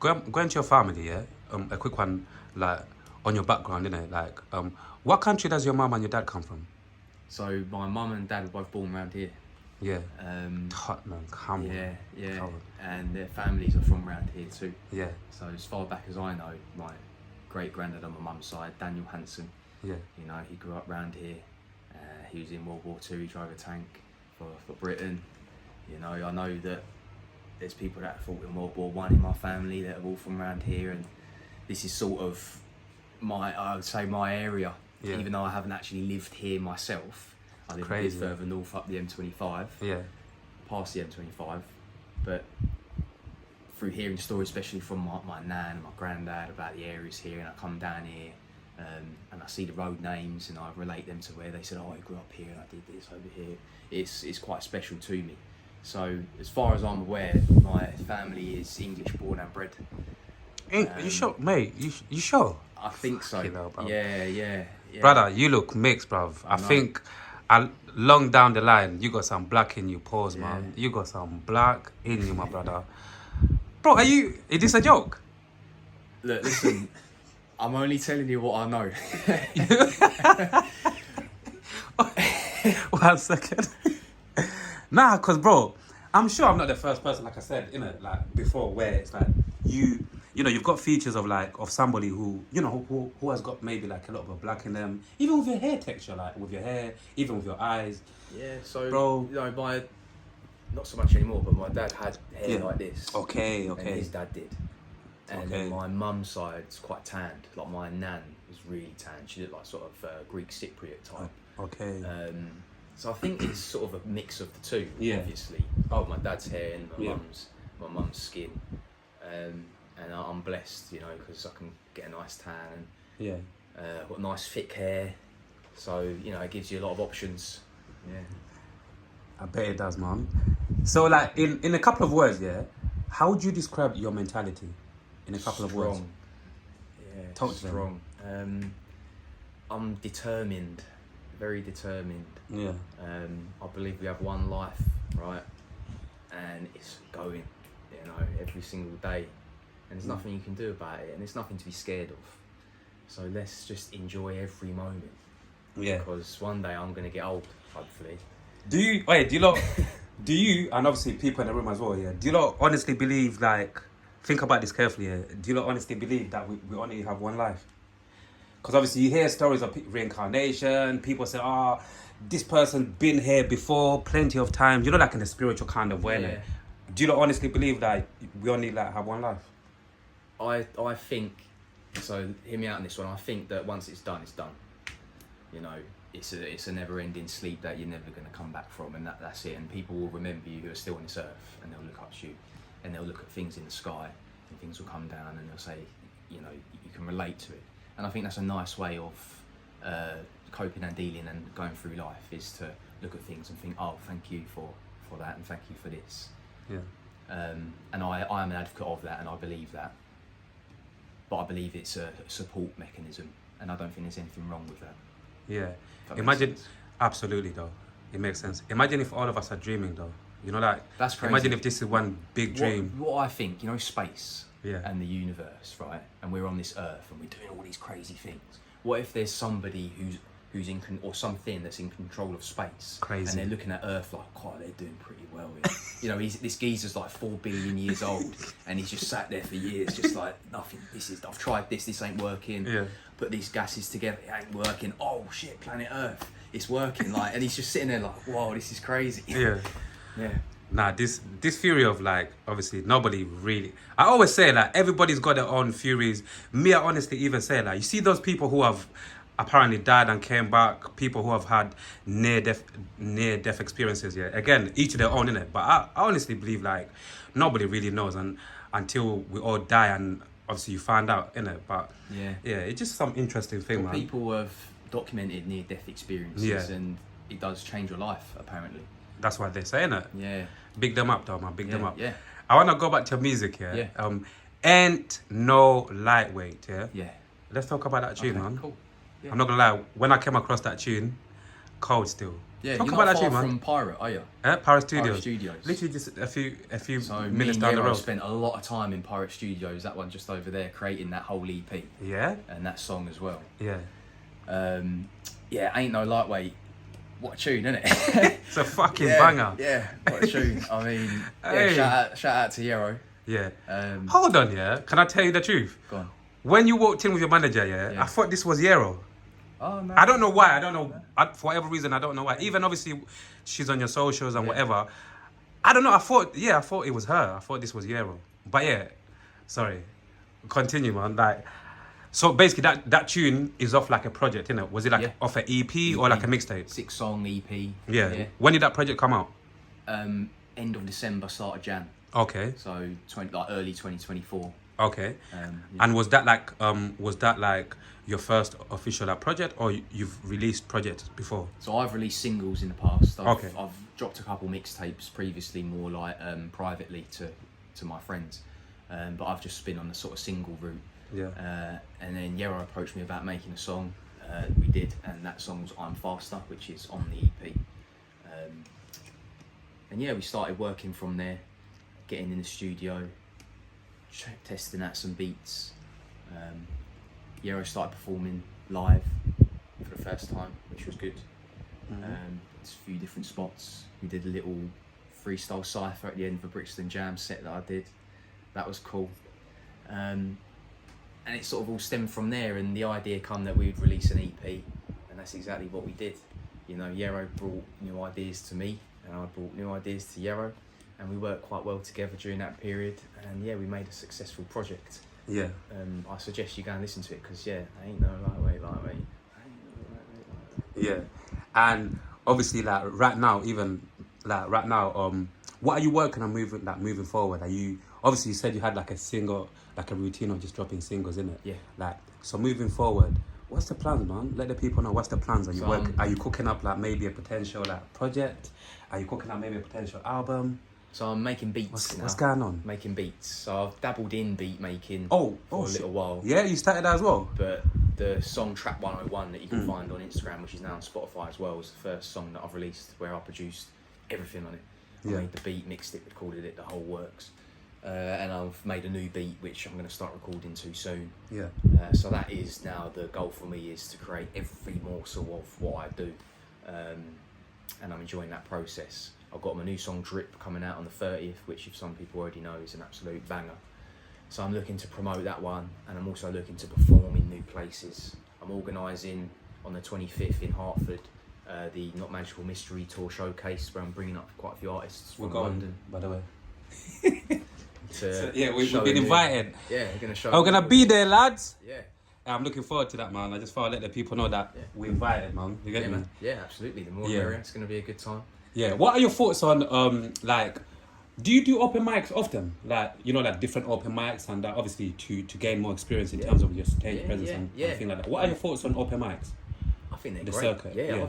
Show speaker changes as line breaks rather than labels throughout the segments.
going to your family, yeah. A quick one, like on your background, innit? Like, what country does your mum and your dad come from?
So my mum and dad were both born around here.
Yeah. Tottenham, come on.
Yeah.
Come on.
And their families are from around here too.
Yeah.
So as far back as I know, my great granddad on my mum's side, Daniel Hansen.
Yeah.
You know, he grew up around here. He was in World War II. He drove a tank for Britain. You know, I know that there's people that fought in World War One in my family that are all from around here, and this is sort of I would say my area.
Yeah.
Even though I haven't actually lived here myself, I live a bit further north up the M25.
Yeah.
Past the M25, but through hearing stories, especially from my nan and my granddad about the areas here, and I come down here and I see the road names and I relate them to where they said, oh, I grew up here and I did this over here. It's quite special to me. So as far as I'm aware, my family is English born and bred.
You sure, mate? You sure?
I think so.
Bro.
Yeah.
Brother, you look mixed, bruv. I think long down the line, you got some black in you. Pause, man. You got some black in you, my brother. Bro, is this a joke?
Look, listen, I'm only telling you what I know.
1 second. Nah, because, bro, I'm sure I'm not the first person, like I said, like before, where it's like you know, you've got features of somebody who, you know, who has got maybe like a lot of black in them, even with your hair texture, like with your hair, even with your eyes.
Yeah, so,
bro,
you know, not so much anymore, but my dad had hair like this.
Okay.
And his dad did. And then my mum's side's quite tanned. Like my nan was really tanned. She looked like sort of Greek Cypriot type.
Okay.
So I think it's sort of a mix of the two, obviously. My dad's hair and my mum's skin. And I'm blessed, you know, because I can get a nice tan and I've got nice thick hair. So, you know, it gives you a lot of options. Yeah.
I bet it does, man. So, like, in a couple of words, how would you describe your mentality? In a couple of words.
Yeah,
Talk
strong. I'm determined, very determined.
Yeah.
I believe we have one life, right? And it's going, you know, every single day. And there's nothing you can do about it, and there's nothing to be scared of. So let's just enjoy every moment.
Yeah.
Because one day I'm going to get old, hopefully.
Do you, and obviously people in the room as well, do you lot honestly believe, like, think about this carefully, do you lot honestly believe that we only have one life? Because obviously you hear stories of reincarnation, people say, this person been here before plenty of times, you know, like in a spiritual kind of way.
Yeah.
Do you lot honestly believe that we only have one life?
I think, so hear me out on this one, I think that once it's done, it's done. You know, it's a never-ending sleep that you're never going to come back from, and that's it. And people will remember you who are still on this earth, and they'll look up to you, and they'll look at things in the sky, and things will come down, and they'll say, you know, you can relate to it. And I think that's a nice way of coping and dealing and going through life, is to look at things and think, oh, thank you for that, and thank you for this.
Yeah.
And I am an advocate of that, and I believe that. But I believe it's a support mechanism, and I don't think there's anything wrong with that.
Yeah. Imagine, absolutely though, it makes sense. Imagine if all of us are dreaming though. You know, like,
that's crazy.
Imagine if this is one big dream.
What I think, you know, space and the universe, right? And we're on this earth and we're doing all these crazy things. What if there's somebody who's or something that's in control of space?
Crazy.
And they're looking at Earth like, oh, they're doing pretty well here. You know, this geezer's like 4 billion years old, and he's just sat there for years, just like, nothing. I've tried this ain't working.
Yeah.
Put these gases together, it ain't working. Oh shit, planet Earth, it's working. Like, and he's just sitting there like, whoa, this is crazy.
Yeah.
Yeah.
Nah, this theory of, like, obviously nobody really, I always say, like, everybody's got their own theories. Me, I honestly even say, like, you see those people who have apparently died and came back, people who have had near-death experiences, again, each of their own, innit? But I honestly believe, like, nobody really knows, and until we all die, and obviously you find out, innit? But yeah, it's just some interesting thing, man.
People have documented near-death experiences, and it does change your life, apparently.
That's what they're saying, it.
Yeah.
Big them up, though, man. Big them up.
Yeah.
I want to go back to music, Ain't No Lightweight,
Yeah.
Let's talk about that tune, man.
Cool. Yeah.
I'm not gonna lie, when I came across that tune, Cold Still.
Yeah,
Talk
you're
about
not
that
far
tune, man.
from Pirate, are you?
Paris Studios.
Pirate Studios.
Literally just a few
So me
minutes
and
down the
Yero
road.
spent a lot of time in Pirate Studios, that one just over there, creating that whole EP
Yeah.
and that song as well.
Yeah.
Yeah, Ain't No Lightweight. What a tune, isn't it?
It's a fucking banger.
Yeah, what a tune. I mean,
Hey.
shout out to Yero.
Yeah. Hold on, yeah. Can I tell you the truth?
Go on.
When you walked in with your manager,
Yeah.
I thought this was Yero.
Oh no.
I don't know why. I don't know. For whatever reason, I don't know why. Even obviously, she's on your socials and whatever. I don't know. I thought it was her. I thought this was Yero. But yeah, sorry. Continue, man. Like, so basically, that tune is off like a project, innit? Was it like off an EP or like a mixtape?
6-song EP.
Yeah. When did that project come out?
End of December, start of Jan.
Okay.
So early 2024.
Okay. And was that like your first official project, or you've released projects before?
So I've released singles in the past.
Okay.
I've dropped a couple mixtapes previously, more like privately to my friends, but I've just been on the sort of single route.
Yeah.
And then Yero approached me about making a song. We did, and that song was I'm Faster, which is on the EP. And yeah, we started working from there, getting in the studio, testing out some beats. Yero started performing live for the first time, which was good. It's a few different spots. We did a little freestyle cypher at the end of a Brixton Jam set that I did. That was cool. And it sort of all stemmed from there, and the idea come that we would release an EP, and that's exactly what we did. You know, Yero brought new ideas to me, and I brought new ideas to Yero, and we worked quite well together during that period, and yeah, we made a successful project.
Yeah.
I suggest you go and listen to it, because ain't no lightweight.
Yeah. And obviously, like right now, what are you working on moving forward? Are you obviously, you said you had like a single, like a routine of just dropping singles, innit?
Yeah.
Like, so moving forward, what's the plans, man? Let the people know what's the plans. Are you cooking up like maybe a potential like project? Are you cooking up maybe a potential album?
So I'm making beats now.
What's going on?
Making beats. So I've dabbled in beat making
for
a little while.
Yeah, you started that as well?
But the song Trap 101 that you can find on Instagram, which is now on Spotify as well, is the first song that I've released where I produced everything on it. I made the beat, mixed it, recorded it, the whole works. And I've made a new beat which I'm going to start recording too soon.
Yeah.
So that is now the goal for me, is to create every morsel of what I do. And I'm enjoying that process. I've got my new song Drip coming out on the 30th, which if some people already know is an absolute banger. So I'm looking to promote that one, and I'm also looking to perform in new places. I'm organising on the 25th in Hertford the Not Magical Mystery Tour Showcase, where I'm bringing up quite a few artists from London.
By the way.
We've
been invited.
Yeah, we're going to show.
I'm going to be there, lads.
Yeah.
I'm looking forward to that, man. I just thought I'd let the people know that we're invited, man. You get me?
Man. Yeah, absolutely. The more the merrier. It's going to be a good time.
Yeah. What are your thoughts on like? Do you do open mics often? Like, you know, like different open mics, and obviously to gain more experience in terms of your stage presence and things like that. What are your thoughts on open mics?
I think they're
The
great.
circuit, yeah.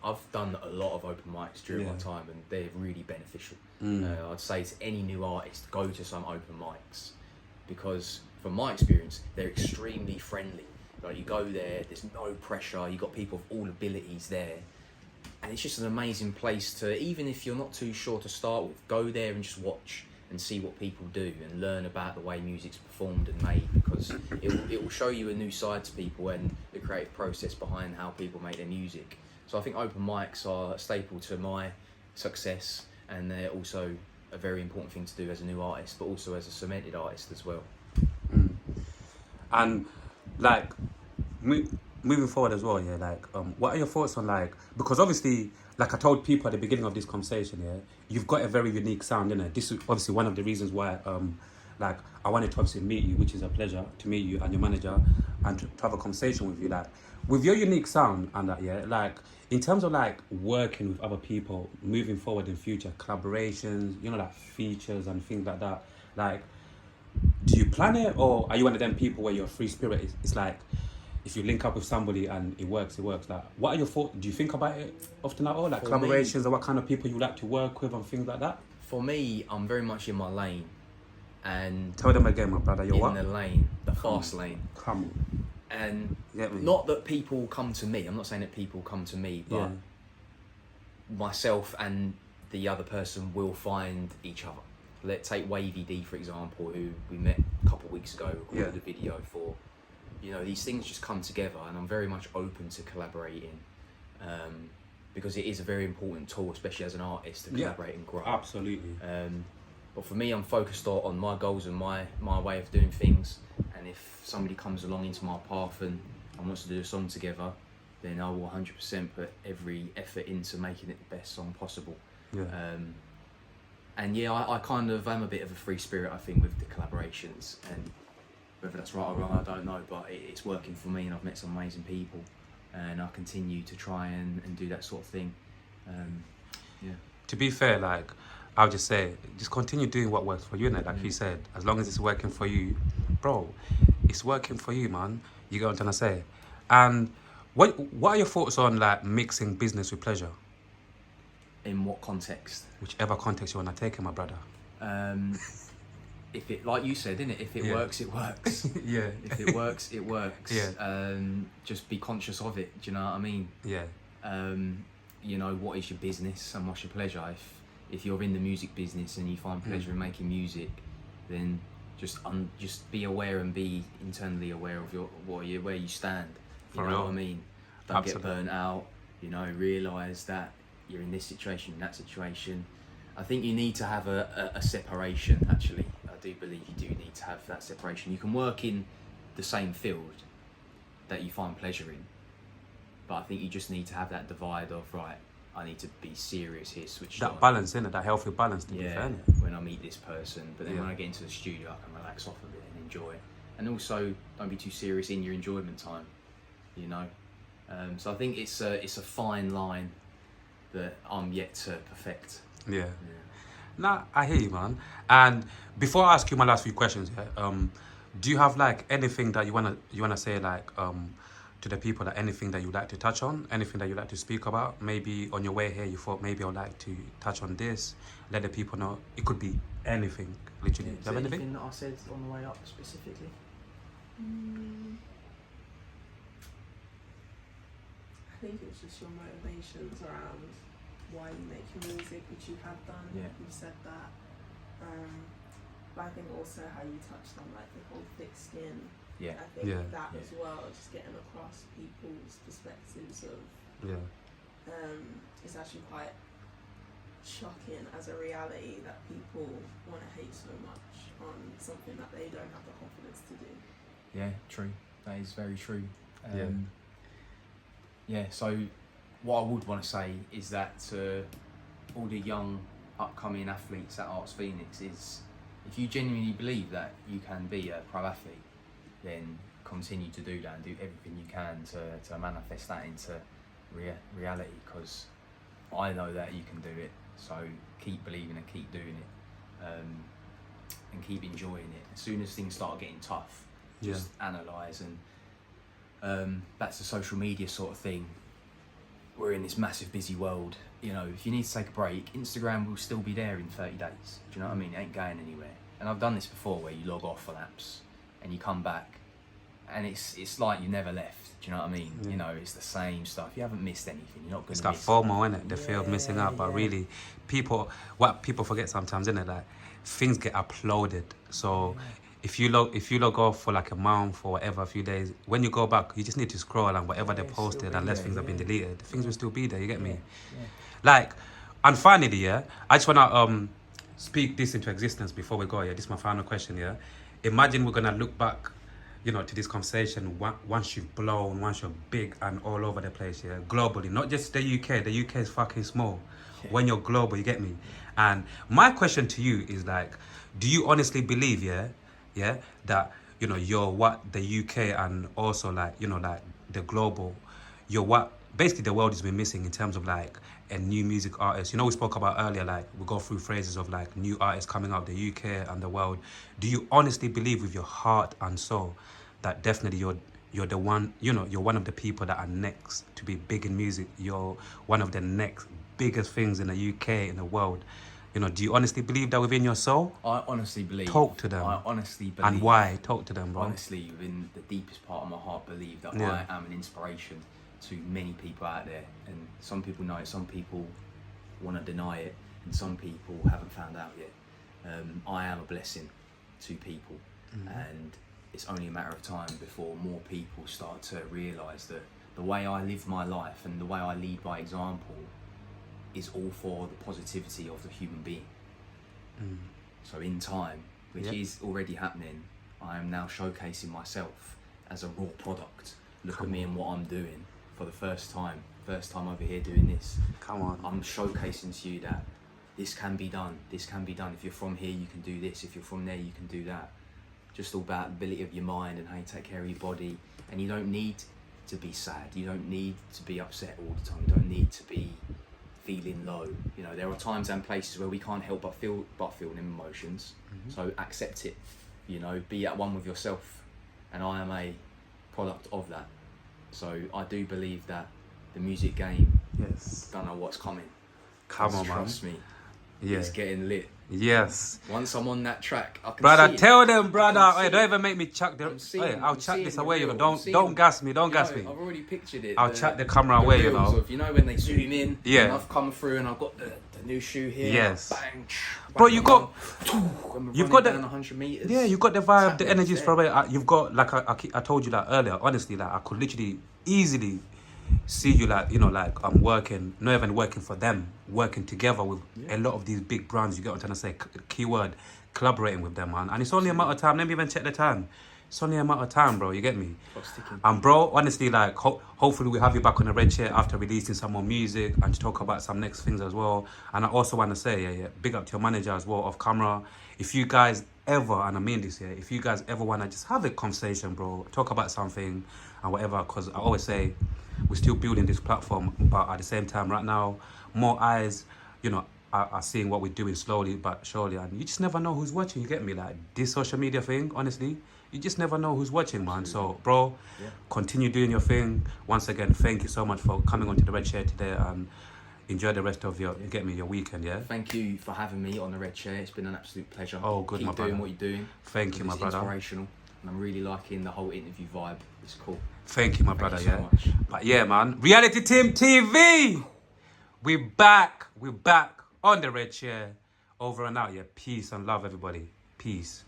I've done a lot of open mics during my time, and they're really beneficial. I'd say to any new artist, go to some open mics, because from my experience, they're extremely friendly. Like, you go there, there's no pressure. You got people of all abilities there. And it's just an amazing place to, even if you're not too sure to start with, go there and just watch and see what people do and learn about the way music's performed and made, because it will show you a new side to people and the creative process behind how people make their music. So I think open mics are a staple to my success, and they're also a very important thing to do as a new artist, but also as a cemented artist as well.
And like moving forward as well, what are your thoughts on, like, because obviously, like I told people at the beginning of this conversation, you've got a very unique sound, innit? This is obviously one of the reasons why like I wanted to obviously meet you, which is a pleasure to meet you and your manager and to have a conversation with you. Like, with your unique sound and that, like in terms of like working with other people moving forward in future, collaborations, you know, like features and things like that, like, do you plan it, or are you one of them people where you're a free spirit? It's like, if you link up with somebody and it works, it works. Like, what are your thoughts? Do you think about it often at all? Like, collaborations, or what kind of people you like to work with and things like that?
For me, I'm very much in my lane. And
tell them again, my brother, you're
in
what?
the lane, the fast lane.
Come on.
And not that people come to me. I'm not saying that people come to me, but myself and the other person will find each other. Let's take Wavy D for example, who we met a couple of weeks ago, recorded a video for. You know, these things just come together, and I'm very much open to collaborating, because it is a very important tool, especially as an artist, to collaborate and grow.
Absolutely.
But for me, I'm focused on my goals and my way of doing things, and if somebody comes along into my path and wants to do a song together, then I will 100% put every effort into making it the best song possible.
Yeah.
And yeah, I kind of am a bit of a free spirit, I think, with the collaborations, and whether that's right or wrong, I don't know, but it's working for me, and I've met some amazing people, and I continue to try and do that sort of thing. Yeah.
To be fair, like, I'll just say, just continue doing what works for you, innit? Like you said, as long as it's working for you, bro, it's working for you, man. You get what I'm trying to say? And what are your thoughts on, like, mixing business with pleasure?
In what context?
Whichever context you want to take it, my brother.
If it, like you said, innit? If it works, it works.
Yeah.
If it works, it works.
Yeah.
Just be conscious of it. Do you know what I mean?
Yeah.
You know, what is your business and what's your pleasure? If you're in the music business and you find pleasure in making music, then just be aware and be internally aware of where you stand. You know what I mean? Don't get burnt out. You know, realise that you're in this situation, in that situation. I think you need to have a separation, actually. I do believe you do need to have that separation. You can work in the same field that you find pleasure in, but I think you just need to have that divide of, right, I need to be serious here, switch on.
That balance, innit? That healthy balance, to be fair.
When I meet this person, but then when I get into the studio, I can relax off a bit and enjoy. And also, don't be too serious in your enjoyment time, you know? So I think it's a fine line that I'm yet to perfect.
Yeah. Nah, I hear you, man. And before I ask you my last few questions, do you have, like, anything that you wanna say, like, to the people, that anything that you'd like to touch on, anything that you'd like to speak about? Maybe on your way here you thought maybe I'd like to touch on this, let the people know. It could be anything, literally.
Is
Do you have anything
that I said on the way up specifically?
I think it's just your motivations around why you make your music, which you have done.
Yeah.
You said that. But I think also how you touched on, like, the whole thick skin.
Yeah.
I think that as well, just getting across people's perspectives of.
Yeah.
It's actually quite shocking as a reality that people want to hate so much on something that they don't have the confidence to do.
Yeah, true. That is very true. Yeah, so what I would want to say is that to all the young upcoming athletes at Arts Phoenix is, if you genuinely believe that you can be a pro athlete, then continue to do that and do everything you can to manifest that into reality, because I know that you can do it. So keep believing and keep doing it, and keep enjoying it. As soon as things start getting tough, just analyse. And that's the social media sort of thing. We're in this massive busy world. You know, if you need to take a break, Instagram will still be there in 30 days. Do you know what I mean? It ain't going anywhere. And I've done this before, where you log off for laps and you come back and it's like you never left. Do you know what I mean? You know, it's the same stuff. You haven't missed anything. You're not going to miss.
It's that FOMO, innit? The fear of missing out. But really, what people forget sometimes, innit? Like, things get uploaded. So if you log off for like a month or whatever, a few days, when you go back, you just need to scroll, and whatever they posted, unless things have been deleted, things will still be there. You get me? Like, and finally, I just wanna speak this into existence before we go. This is my final question. Imagine we're gonna look back, you know, to this conversation once you've blown, once you're big and all over the place, globally, not just the UK. The UK is fucking small. When you're global, you get me? And my question to you is, like, do you honestly believe, that, you know, you're what the UK and also, like, you know, like the global, you're what basically the world has been missing in terms of, like, a new music artist? You know, we spoke about earlier, like, we go through phrases of, like, new artists coming out of the UK and the world. Do you honestly believe with your heart and soul that definitely you're the one, you know, you're one of the people that are next to be big in music? You're one of the next biggest things in the UK, in the world. You know, do you honestly believe that within your soul?
I honestly believe.
Talk to them.
I honestly believe.
And why? Talk to them, bro.
Honestly, within the deepest part of my heart, believe that I am an inspiration to many people out there. And some people know it, some people want to deny it, and some people haven't found out yet. I am a blessing to people, and it's only a matter of time before more people start to realise that the way I live my life and the way I lead by example is all for the positivity of the human being. So in time, which is already happening, I am now showcasing myself as a raw product. Look at me and what I'm doing for the first time over here doing this.
Come on.
I'm showcasing to you that this can be done. This can be done. If you're from here, you can do this. If you're from there, you can do that. Just all about the ability of your mind and how you take care of your body. And you don't need to be sad. You don't need to be upset all the time. You don't need to be feeling low. You know, there are times and places where we can't help but feel them emotions. So accept it. You know, be at one with yourself. And I am a product of that. So I do believe that the music game, don't know what's coming.
Come on, man.
Trust me.
Yeah.
It's getting lit.
Yes.
Once I'm on that track, I can
Brother,
see it.
tell them, brother.
see
Hey,
it.
don't even make me chuck the.
I'm seeing
Hey,
it,
I'll
I'm
chuck
seeing
this
the
away, you know.
reels, I'm
Don't
seeing
gas me. Don't
You
gas
know,
me.
I've already pictured it.
I'll chuck the camera away, you
reels
know.
Of, you know when they zoom in.
Yeah.
And I've come through and I've got the new shoe here.
Yes.
Bang.
Bro, you got.
You've
got the-
down 100 meters.
Yeah, you got the vibe,
Tap
the
it,
energies
yeah.
from it. You've got, like I told you that earlier, honestly, like I could literally easily see you like, you know, like I'm working, not even working for them, working together with a lot of these big brands. You get what I'm trying to say? Keyword, collaborating with them, man. And it's only a matter of time. Let me even check the time. It's only a matter of time, bro. You get me?
Clock's ticking.
And bro, honestly, like hopefully we have you back on the red chair after releasing some more music and to talk about some next things as well. And I also want to say, big up to your manager as well, off camera. If you guys ever, and I mean this, if you guys ever want to just have a conversation, bro, talk about something and whatever, because I always say we're still building this platform, but at the same time, right now, more eyes, you know, are seeing what we're doing slowly but surely, and you just never know who's watching. You get me? Like this social media thing, honestly, you just never know who's watching, man. So, bro, continue doing your thing. Once again, thank you so much for coming onto the red chair today, and enjoy the rest of your, you get me, your weekend. Yeah.
Thank you for having me on the red chair. It's been an absolute pleasure.
Oh, good,
Keep
my brother.
doing what you're doing.
Thank you, my
It's
brother.
inspirational, and I'm really liking the whole interview vibe. It's cool.
Thank you, my brother.
you so
Yeah.
much.
But yeah, man, Reality Team TV. We're back on the red chair. Over and out. Yeah. Peace and love, everybody. Peace.